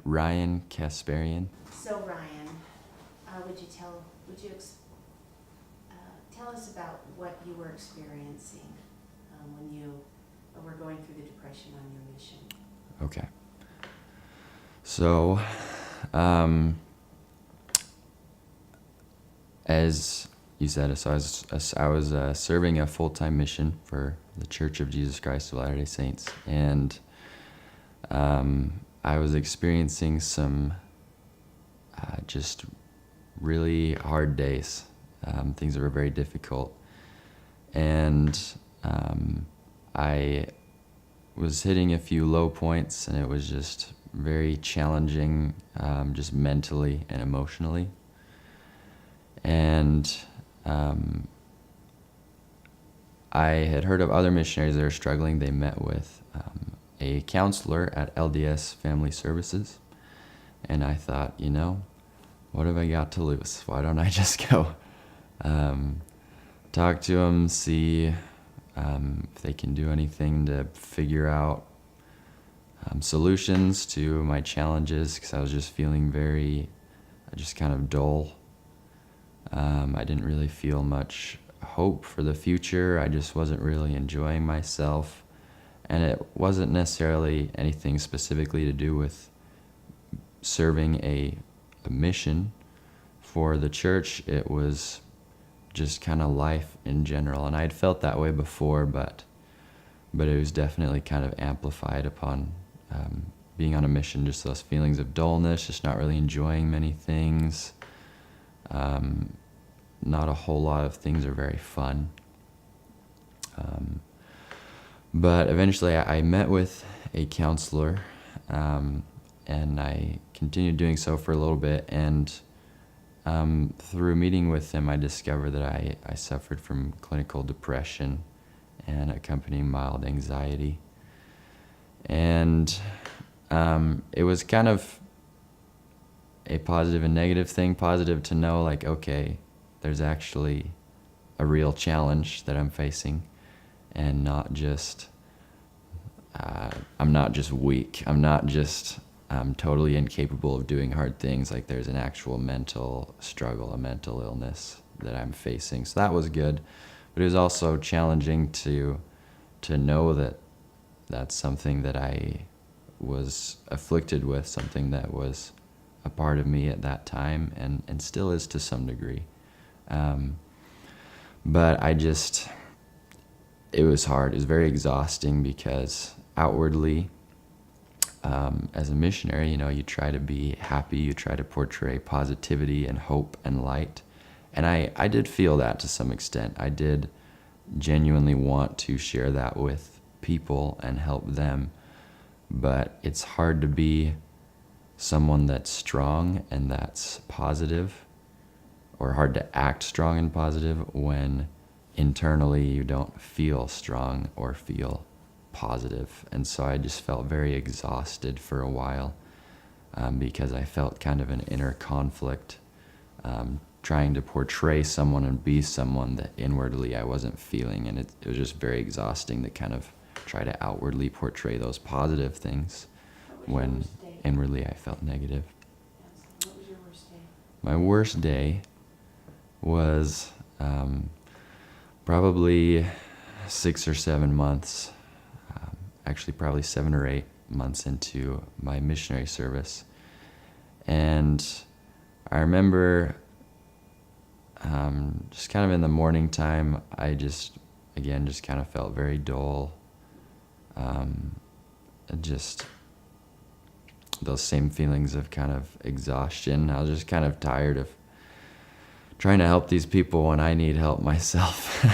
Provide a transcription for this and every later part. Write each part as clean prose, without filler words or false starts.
Ryan Kasparian. So Ryan, would you tell us about what you were experiencing when you were going through the depression on your mission? Okay. So, as you said, I was serving a full-time mission for the Church of Jesus Christ of Latter-day Saints, and I was experiencing some just really hard days, things that were very difficult, and I was hitting a few low points, and it was just very challenging, just mentally and emotionally. And I had heard of other missionaries that are struggling. They met with a counselor at LDS Family Services, and I thought, what have I got to lose? Why don't I just go talk to them, see if they can do anything to figure out solutions to my challenges, because I was just feeling just kind of dull. I didn't really feel much hope for the future. I just wasn't really enjoying myself. And it wasn't necessarily anything specifically to do with serving a mission for the church. It was just kind of life in general. And I'd felt that way before, but it was definitely kind of amplified upon being on a mission, just those feelings of dullness, just not really enjoying many things. Not a whole lot of things are very fun. But eventually I met with a counselor, and I continued doing so for a little bit. And through meeting with him, I discovered that I suffered from clinical depression and accompanying mild anxiety. And it was kind of a positive and negative thing. Positive to know, like, okay, there's actually a real challenge that I'm facing, and not just, I'm not just weak. I'm not just totally incapable of doing hard things. Like, there's an actual mental struggle, a mental illness that I'm facing. So that was good. But it was also challenging to know that that's something that I was afflicted with, something that was a part of me at that time, and still is to some degree. But it was hard. It was very exhausting, because outwardly, as a missionary, you try to be happy, you try to portray positivity and hope and light. And I did feel that to some extent. I did genuinely want to share that with people and help them. But it's hard to be someone that's strong and that's positive, or hard to act strong and positive when internally you don't feel strong or feel positive. And so I just felt very exhausted for a while, because I felt kind of an inner conflict, trying to portray someone and be someone that inwardly I wasn't feeling. And it was just very exhausting to kind of try to outwardly portray those positive things when inwardly I felt negative. What was your worst day? My worst day was probably 6 or 7 months, actually probably 7 or 8 months into my missionary service. And I remember just kind of in the morning time, I just kind of felt very dull. Just those same feelings of kind of exhaustion. I was just kind of tired of trying to help these people when I need help myself.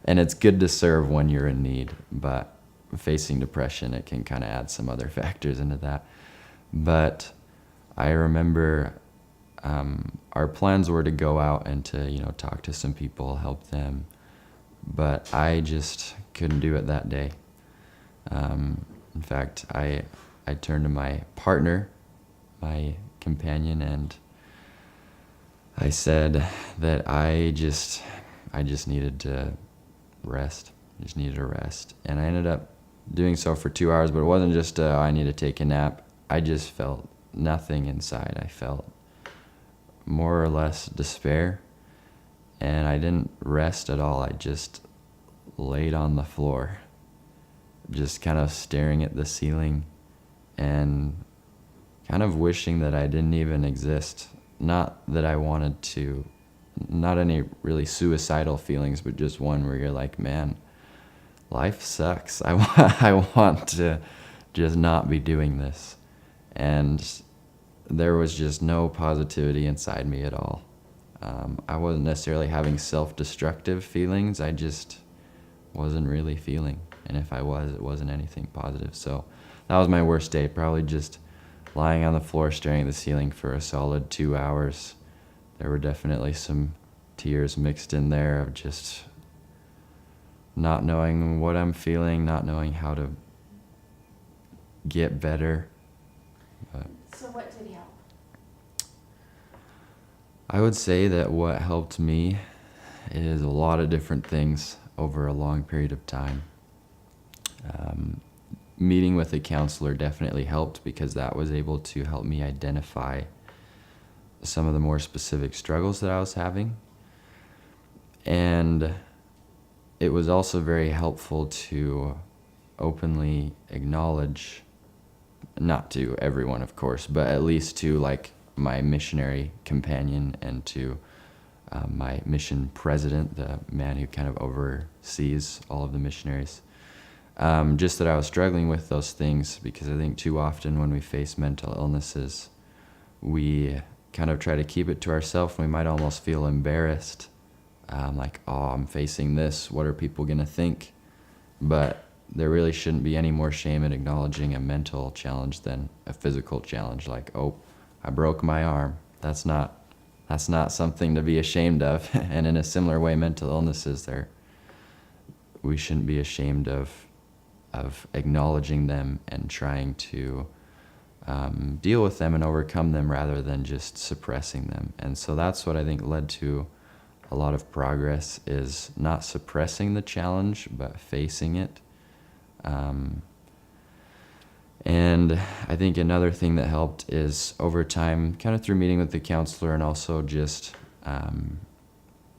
And it's good to serve when you're in need, but facing depression, it can kind of add some other factors into that. But I remember our plans were to go out and to, talk to some people, help them. But I just couldn't do it that day. In fact, I turned to my partner, my companion, and I said that I just needed to rest. I just needed a rest. And I ended up doing so for 2 hours, but it wasn't just I need to take a nap. I just felt nothing inside. I felt more or less despair, and I didn't rest at all. I just laid on the floor, just kind of staring at the ceiling and kind of wishing that I didn't even exist. Not that I wanted to, not any really suicidal feelings, but just one where you're like, man, life sucks. I want to just not be doing this. And there was just no positivity inside me at all. I wasn't necessarily having self-destructive feelings. I just wasn't really feeling. And if I was, it wasn't anything positive. So that was my worst day, probably just lying on the floor staring at the ceiling for a solid 2 hours. There were definitely some tears mixed in there of just not knowing what I'm feeling, not knowing how to get better. But So what did help? I would say that what helped me is a lot of different things over a long period of time. Meeting with a counselor definitely helped because that was able to help me identify some of the more specific struggles that I was having. And it was also very helpful to openly acknowledge, not to everyone, of course, but at least to like my missionary companion and to my mission president, the man who kind of oversees all of the missionaries. Just that I was struggling with those things, because I think too often when we face mental illnesses, we kind of try to keep it to ourselves. We might almost feel embarrassed, like, oh, I'm facing this. What are people going to think? But there really shouldn't be any more shame in acknowledging a mental challenge than a physical challenge. Like, oh, I broke my arm. That's not something to be ashamed of. And in a similar way, mental illnesses, we shouldn't be ashamed of acknowledging them and trying to deal with them and overcome them rather than just suppressing them. And so that's what I think led to a lot of progress, is not suppressing the challenge, but facing it. And I think another thing that helped is over time, kind of through meeting with the counselor and also just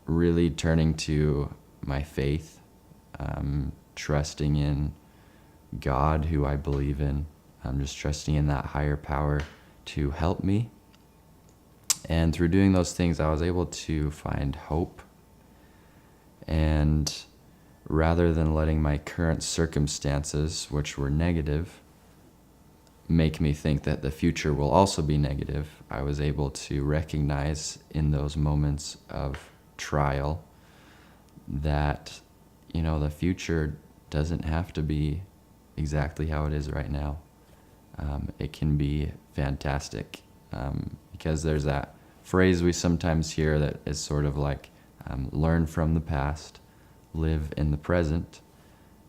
really turning to my faith, trusting in God, who I believe in. I'm just trusting in that higher power to help me. And through doing those things, I was able to find hope. And rather than letting my current circumstances, which were negative, make me think that the future will also be negative, I was able to recognize in those moments of trial that, the future doesn't have to be exactly how it is right now. It can be fantastic, because there's that phrase we sometimes hear that is sort of like, learn from the past, live in the present,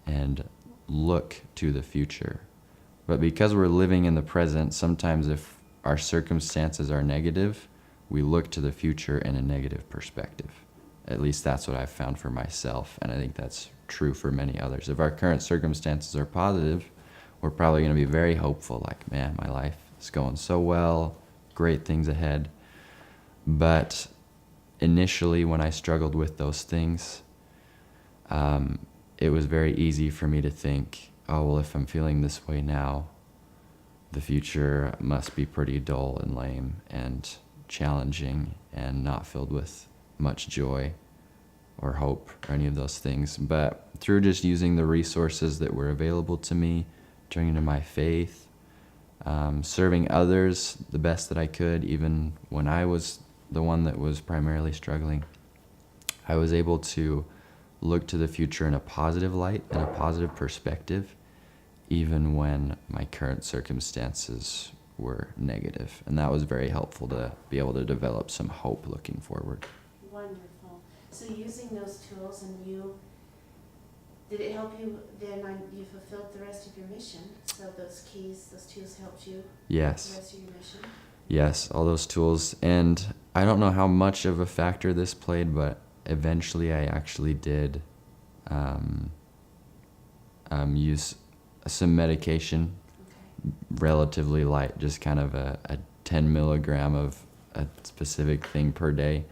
and look to the future. But because we're living in the present, sometimes if our circumstances are negative, we look to the future in a negative perspective. At least that's what I've found for myself, and I think that's true for many others. If our current circumstances are positive, we're probably going to be very hopeful, like, man, my life is going so well, great things ahead. But initially, when I struggled with those things, it was very easy for me to think, oh, well, if I'm feeling this way now, the future must be pretty dull and lame and challenging and not filled with much joy or hope or any of those things. But through just using the resources that were available to me, turning to my faith, serving others the best that I could, even when I was the one that was primarily struggling, I was able to look to the future in a positive light and a positive perspective, even when my current circumstances were negative. And that was very helpful to be able to develop some hope looking forward. Wonderful. So using those tools, and did it help you then you fulfilled the rest of your mission? So those tools helped you Yes. the rest of your mission? Yes, all those tools. And I don't know how much of a factor this played, but eventually I actually did use some medication relatively light, just kind of a 10 milligram of a specific thing per day.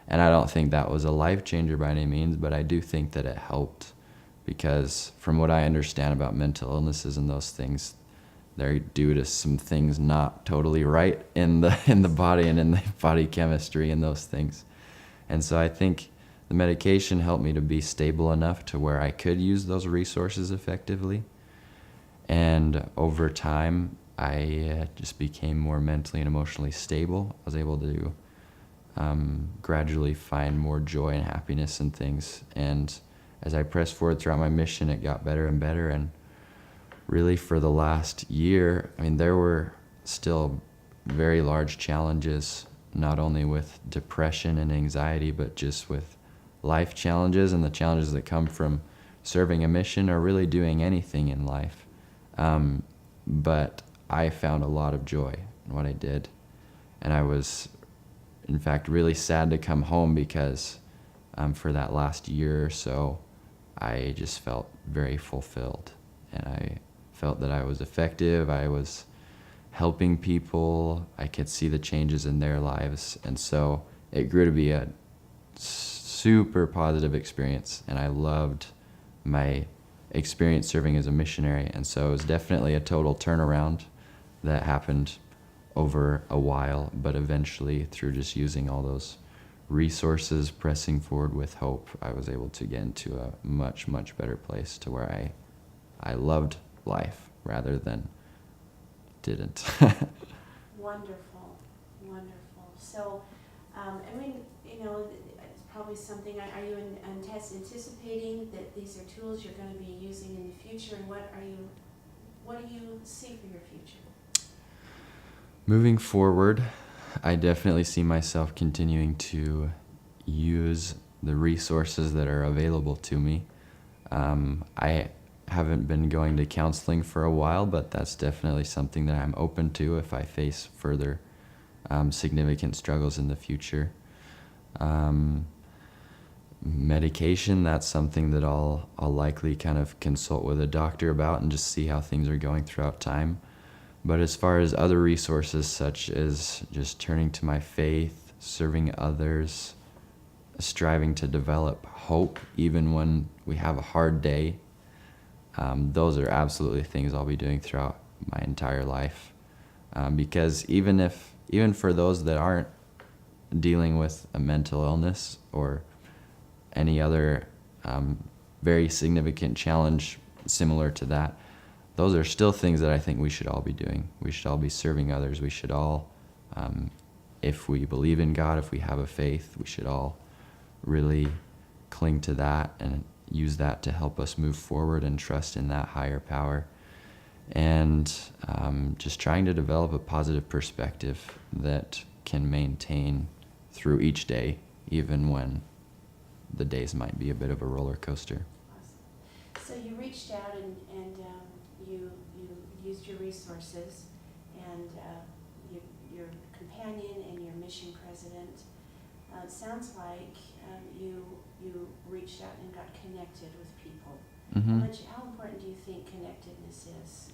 And I don't think that was a life changer by any means, but I do think that it helped, because from what I understand about mental illnesses and those things, they're due to some things not totally right in the body and in the body chemistry and those things. And so I think the medication helped me to be stable enough to where I could use those resources effectively. And over time, I just became more mentally and emotionally stable. I was able to gradually find more joy and happiness in things. And as I pressed forward throughout my mission, it got better and better. And really for the last year, I mean, there were still very large challenges, not only with depression and anxiety, but just with life challenges and the challenges that come from serving a mission or really doing anything in life. But I found a lot of joy in what I did. And I was, in fact, really sad to come home because for that last year or so, I just felt very fulfilled. And I felt that I was effective. I was helping people. I could see the changes in their lives. And so it grew to be a super positive experience. And I loved my experience serving as a missionary. And so it was definitely a total turnaround that happened over a while, but eventually through just using all those resources, pressing forward with hope, I was able to get into a much, much better place to where I loved life rather than didn't. Wonderful, wonderful. So, I mean, you know, it's probably something, are you anticipating that these are tools you're going to be using in the future, and what do you see for your future? Moving forward, I definitely see myself continuing to use the resources that are available to me. I haven't been going to counseling for a while, but that's definitely something that I'm open to if I face further significant struggles in the future. Medication, that's something that I'll likely kind of consult with a doctor about and just see how things are going throughout time. But as far as other resources, such as just turning to my faith, serving others, striving to develop hope even when we have a hard day, those are absolutely things I'll be doing throughout my entire life. Because even for those that aren't dealing with a mental illness or any other very significant challenge similar to that, those are still things that I think we should all be doing. We should all be serving others. We should all, if we believe in God, if we have a faith, we should all really cling to that and use that to help us move forward and trust in that higher power. And just trying to develop a positive perspective that can maintain through each day, even when the days might be a bit of a roller coaster. Awesome. So you reached out and you used your resources, and your companion and your mission president. It sounds like you reached out and got connected with people. Mm-hmm. How important do you think connectedness is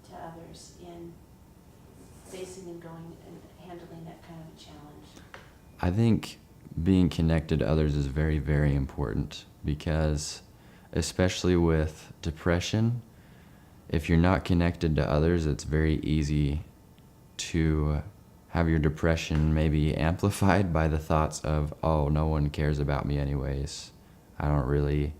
to others in facing and going and handling that kind of a challenge? I think being connected to others is very, very important, because especially with depression, if you're not connected to others, it's very easy to have your depression maybe amplified by the thoughts of, oh, no one cares about me anyways. I don't really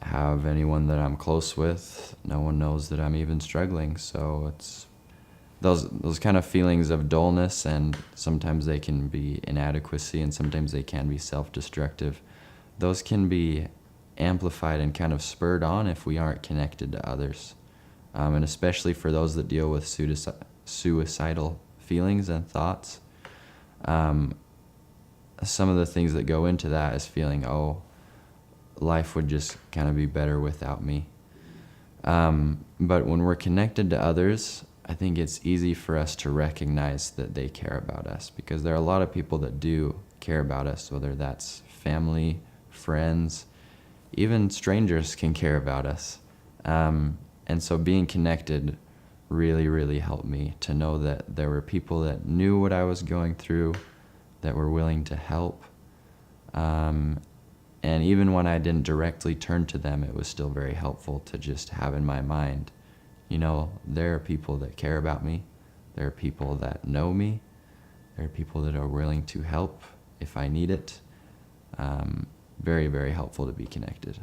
have anyone that I'm close with. No one knows that I'm even struggling. So it's those kind of feelings of dullness, and sometimes they can be inadequacy, and sometimes they can be self-destructive. Those can be amplified and kind of spurred on if we aren't connected to others. And especially for those that deal with suicidal feelings and thoughts. Some of the things that go into that is feeling, oh, life would just kind of be better without me. But when we're connected to others, I think it's easy for us to recognize that they care about us, because there are a lot of people that do care about us, whether that's family, friends, even strangers can care about us. And so being connected really, really helped me to know that there were people that knew what I was going through, that were willing to help. And even when I didn't directly turn to them, it was still very helpful to just have in my mind, you know, there are people that care about me. There are people that know me. There are people that are willing to help if I need it. Very, very helpful to be connected.